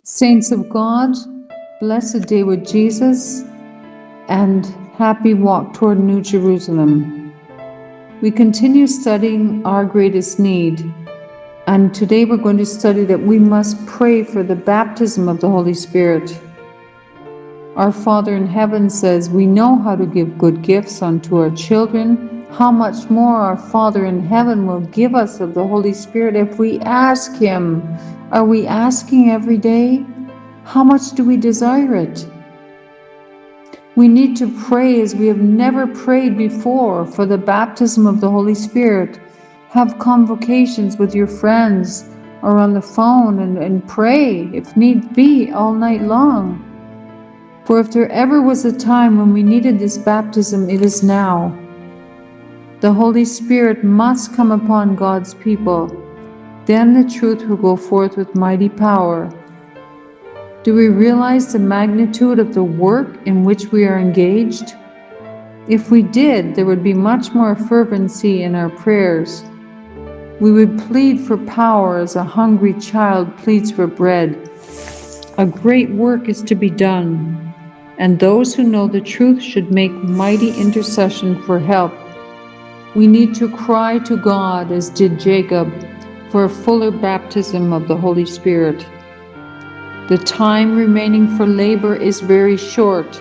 Saints of God, blessed day with Jesus, and happy walk toward New Jerusalem. We continue studying our greatest need, and today we're going to study that we must pray for the baptism of the Holy Spirit. Our Father in heaven says we know how to give good gifts unto our children. How much more our Father in heaven will give us of the Holy Spirit if we ask Him. Are we asking every day? How much do we desire it? We need to pray as we have never prayed before for the baptism of the Holy Spirit. Have convocations with your friends or on the phone and pray, if need be, all night long. For if there ever was a time when we needed this baptism, it is now. The Holy Spirit must come upon God's people. Then the truth will go forth with mighty power. Do we realize the magnitude of the work in which we are engaged? If we did, there would be much more fervency in our prayers. We would plead for power as a hungry child pleads for bread. A great work is to be done, and those who know the truth should make mighty intercession for help. We need to cry to God, as did Jacob, for a fuller baptism of the Holy Spirit. The time remaining for labor is very short.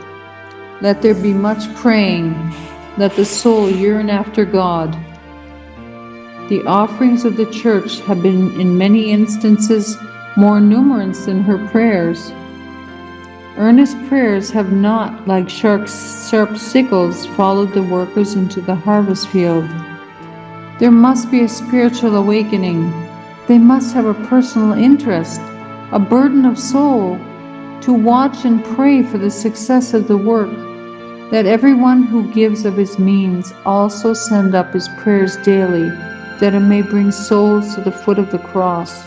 Let there be much praying. Let the soul yearn after God. The offerings of the church have been in many instances more numerous than her prayers. Earnest prayers have not, like sharp sickles, followed the workers into the harvest field. There must be a spiritual awakening. They must have a personal interest, a burden of soul, to watch and pray for the success of the work. Let everyone who gives of his means also send up his prayers daily, that it may bring souls to the foot of the cross.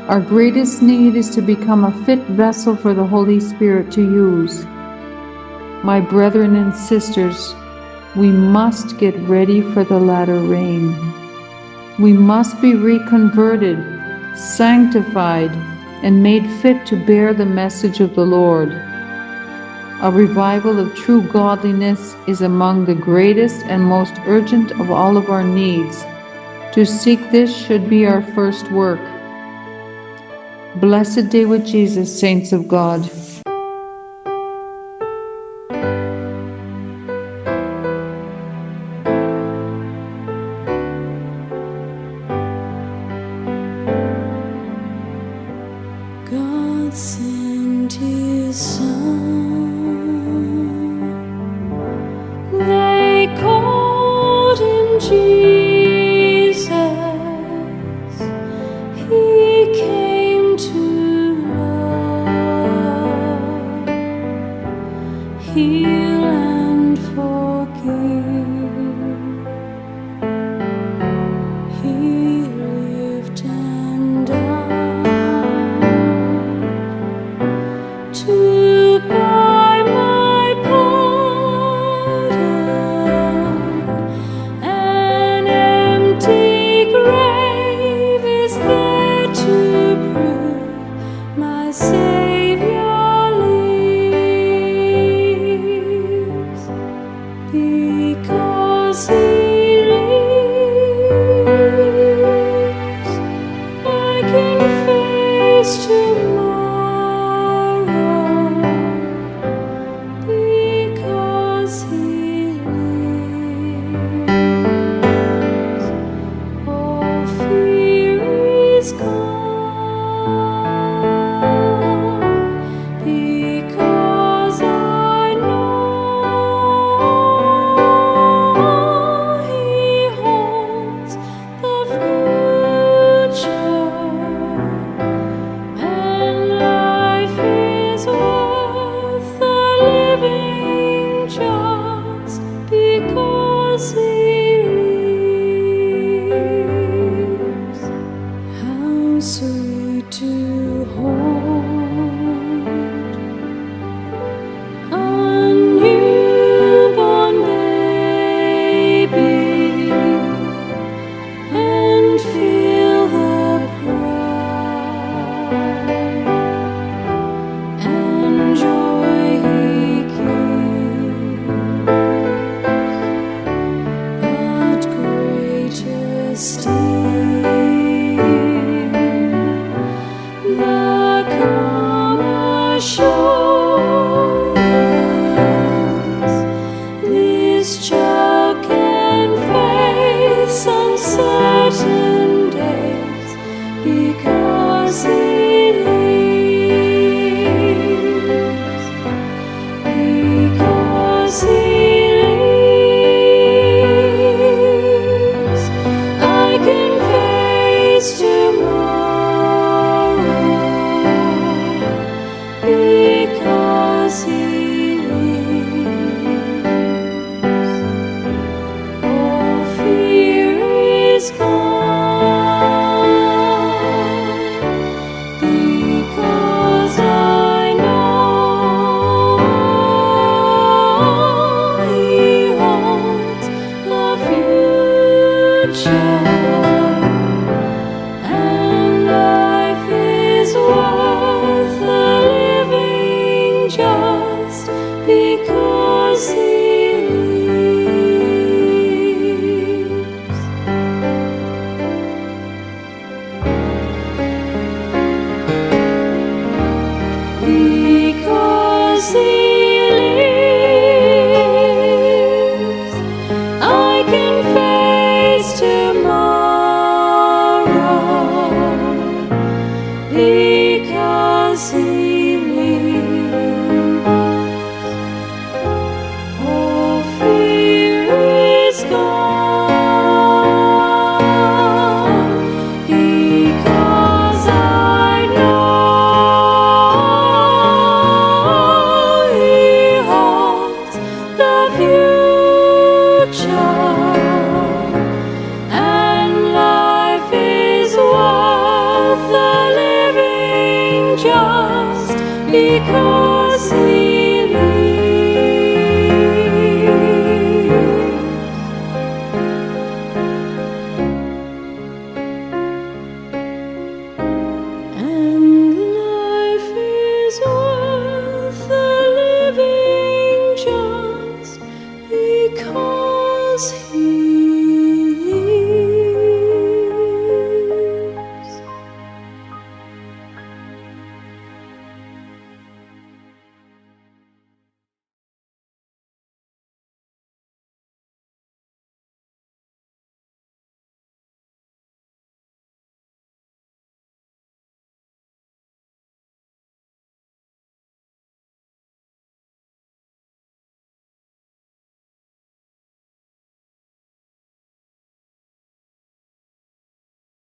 Our greatest need is to become a fit vessel for the Holy Spirit to use. My brethren and sisters, we must get ready for the latter rain. We must be reconverted, sanctified, and made fit to bear the message of the Lord. A revival of true godliness is among the greatest and most urgent of all of our needs. To seek this should be our first work. Blessed day with Jesus, saints of God. God sent His Son. They called Him Jesus. He came to love, heal and forgive. He lived and died to buy my pardon. An empty grave is there to prove my Savior lives, because He lives. I can face tomorrow, because He lives. All fear is gone. assurance. This child can face uncertain days because he lives. Because he lives, I can face tomorrow. Because he lives, all fear is gone. Because I know he holds the future, and life is worth the living just because he lives. Because he lives, I can face tomorrow. Because he lives, all fear is gone. Because I know he holds the future, and life is worth the living just because